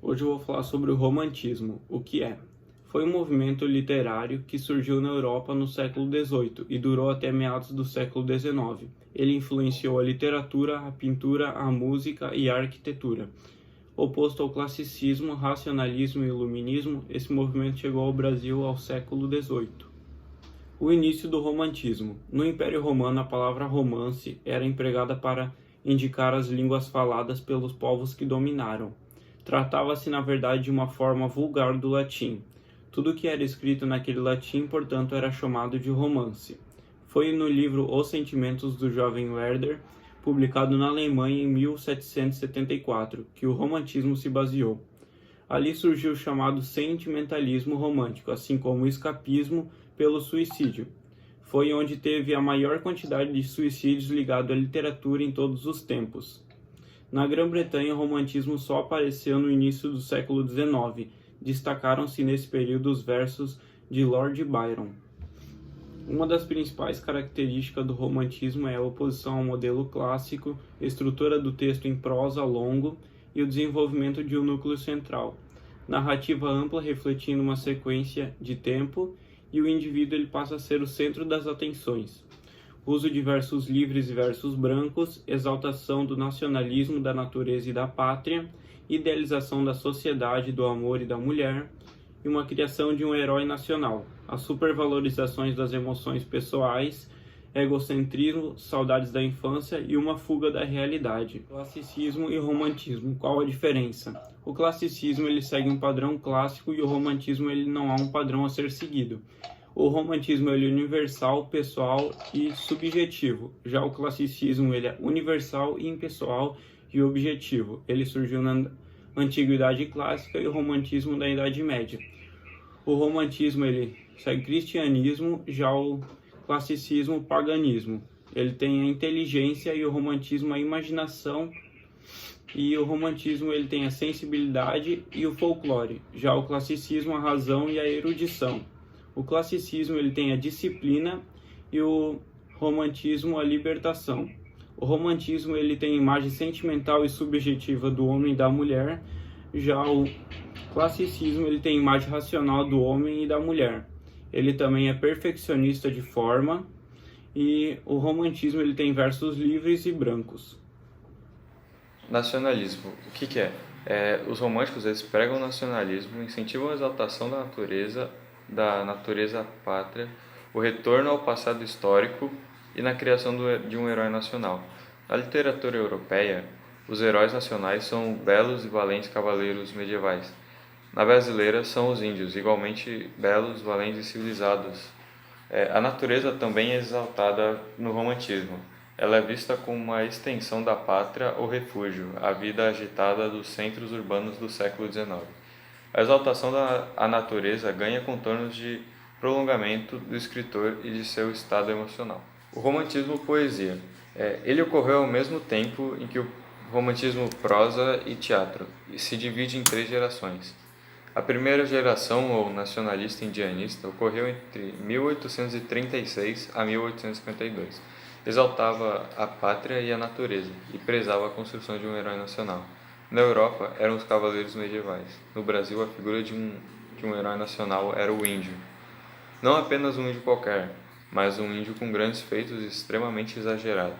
Hoje eu vou falar sobre o romantismo, o que é. Foi um movimento literário que surgiu na Europa no século XVIII e durou até meados do século XIX. Ele influenciou a literatura, a pintura, a música e a arquitetura. Oposto ao classicismo, racionalismo e iluminismo, esse movimento chegou ao Brasil ao século XVIII. O início do romantismo. No Império Romano, a palavra romance era empregada para indicar as línguas faladas pelos povos que dominaram. Tratava-se, na verdade, de uma forma vulgar do latim. Tudo que era escrito naquele latim, portanto, era chamado de romance. Foi no livro Os Sentimentos do Jovem Werther, publicado na Alemanha em 1774, que o romantismo se baseou. Ali surgiu o chamado sentimentalismo romântico, assim como o escapismo pelo suicídio. Foi onde teve a maior quantidade de suicídios ligado à literatura em todos os tempos. Na Grã-Bretanha, o romantismo só apareceu no início do século XIX. Destacaram-se nesse período os versos de Lord Byron. Uma das principais características do romantismo é a oposição ao modelo clássico, estrutura do texto em prosa longo e o desenvolvimento de um núcleo central. Narrativa ampla refletindo uma sequência de tempo e o indivíduo ele passa a ser o centro das atenções. Uso de versos livres e versos brancos, exaltação do nacionalismo, da natureza e da pátria, idealização da sociedade, do amor e da mulher, e uma criação de um herói nacional, as supervalorizações das emoções pessoais, egocentrismo, saudades da infância e uma fuga da realidade. Classicismo e romantismo, qual a diferença? O classicismo ele segue um padrão clássico e o romantismo ele não há um padrão a ser seguido. O romantismo ele é universal, pessoal e subjetivo. Já o classicismo ele é universal, impessoal e objetivo. Ele surgiu na Antiguidade Clássica e o romantismo da Idade Média. O romantismo ele segue cristianismo, já o classicismo paganismo. Ele tem a inteligência e o romantismo a imaginação, e o romantismo ele tem a sensibilidade e o folclore. Já o classicismo a razão e a erudição. O classicismo ele tem a disciplina e o romantismo a libertação. O romantismo ele tem a imagem sentimental e subjetiva do homem e da mulher. Já o classicismo ele tem a imagem racional do homem e da mulher. Ele também é perfeccionista de forma e o romantismo ele tem versos livres e brancos. Nacionalismo, o que é? Os românticos eles pregam o nacionalismo, incentivam a exaltação da natureza pátria, o retorno ao passado histórico e na criação de um herói nacional. Na literatura europeia, os heróis nacionais são belos e valentes cavaleiros medievais. Na brasileira, são os índios, igualmente belos, valentes e civilizados. A natureza também é exaltada no romantismo. Ela é vista como uma extensão da pátria ou refúgio, a vida agitada dos centros urbanos do século XIX. A exaltação da natureza ganha contornos de prolongamento do escritor e de seu estado emocional. O romantismo poesia. Ele ocorreu ao mesmo tempo em que o romantismo prosa e teatro, e se divide em 3 gerações. A primeira geração, ou nacionalista indianista, ocorreu entre 1836 a 1852. Exaltava a pátria e a natureza, e prezava a construção de um herói nacional. Na Europa, eram os cavaleiros medievais. No Brasil, a figura de um herói nacional era o índio. Não apenas um índio qualquer, mas um índio com grandes feitos e extremamente exagerado.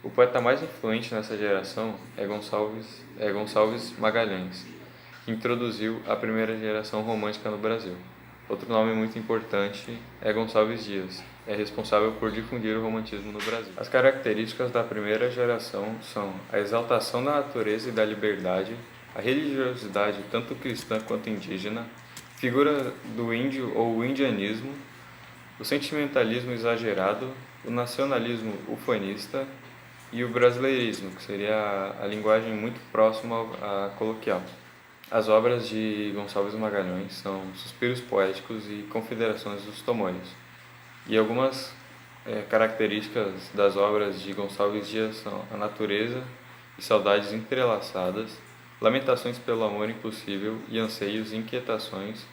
O poeta mais influente nessa geração é Gonçalves Magalhães, que introduziu a primeira geração romântica no Brasil. Outro nome muito importante é Gonçalves Dias, é responsável por difundir o romantismo no Brasil. As características da primeira geração são a exaltação da natureza e da liberdade, a religiosidade tanto cristã quanto indígena, figura do índio ou o indianismo, o sentimentalismo exagerado, o nacionalismo ufanista e o brasileirismo, que seria a linguagem muito próxima à coloquial. As obras de Gonçalves Magalhães são Suspiros Poéticos e Confederações dos Tamoios. E algumas características das obras de Gonçalves Dias são a natureza e saudades entrelaçadas, lamentações pelo amor impossível e anseios e inquietações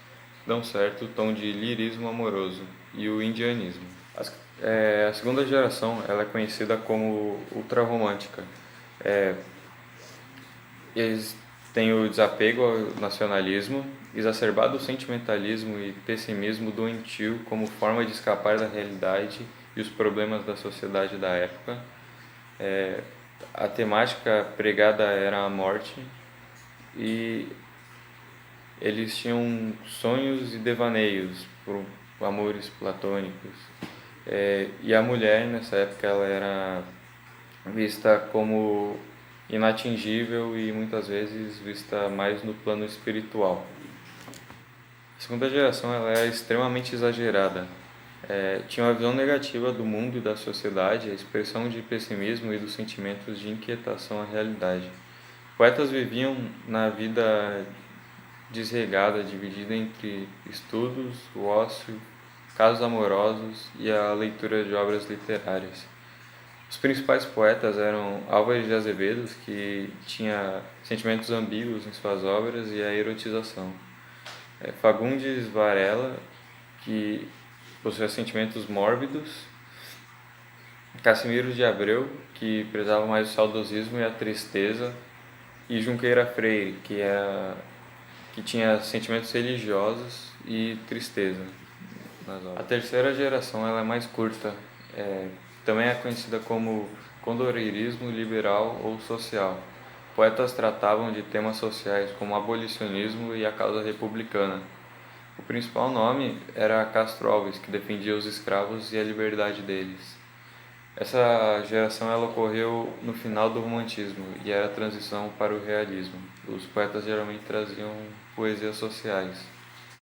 dão certo o tom de lirismo amoroso e o indianismo. A segunda geração ela é conhecida como ultrarromântica. Eles tem o desapego ao nacionalismo, exacerbado o sentimentalismo e pessimismo doentio como forma de escapar da realidade e os problemas da sociedade da época. A temática pregada era a morte e eles tinham sonhos e devaneios por amores platônicos. E a mulher, nessa época, ela era vista como inatingível e muitas vezes vista mais no plano espiritual. A segunda geração ela é extremamente exagerada. Tinha uma visão negativa do mundo e da sociedade, a expressão de pessimismo e dos sentimentos de inquietação à realidade. Poetas viviam na vida desregada, dividida entre estudos, o ócio, casos amorosos e a leitura de obras literárias. Os principais poetas eram Álvares de Azevedo, que tinha sentimentos ambíguos em suas obras, e a erotização. Fagundes Varela, que possuía sentimentos mórbidos. Cassimiro de Abreu, que prezava mais o saudosismo e a tristeza. E Junqueira Freire, que tinha sentimentos religiosos e tristeza nas obras. A terceira geração ela é mais curta, também é conhecida como condoreirismo liberal ou social. Poetas tratavam de temas sociais como o abolicionismo e a causa republicana. O principal nome era Castro Alves, que defendia os escravos e a liberdade deles. Essa geração ela ocorreu no final do romantismo e era a transição para o realismo. Os poetas geralmente traziam poesias sociais.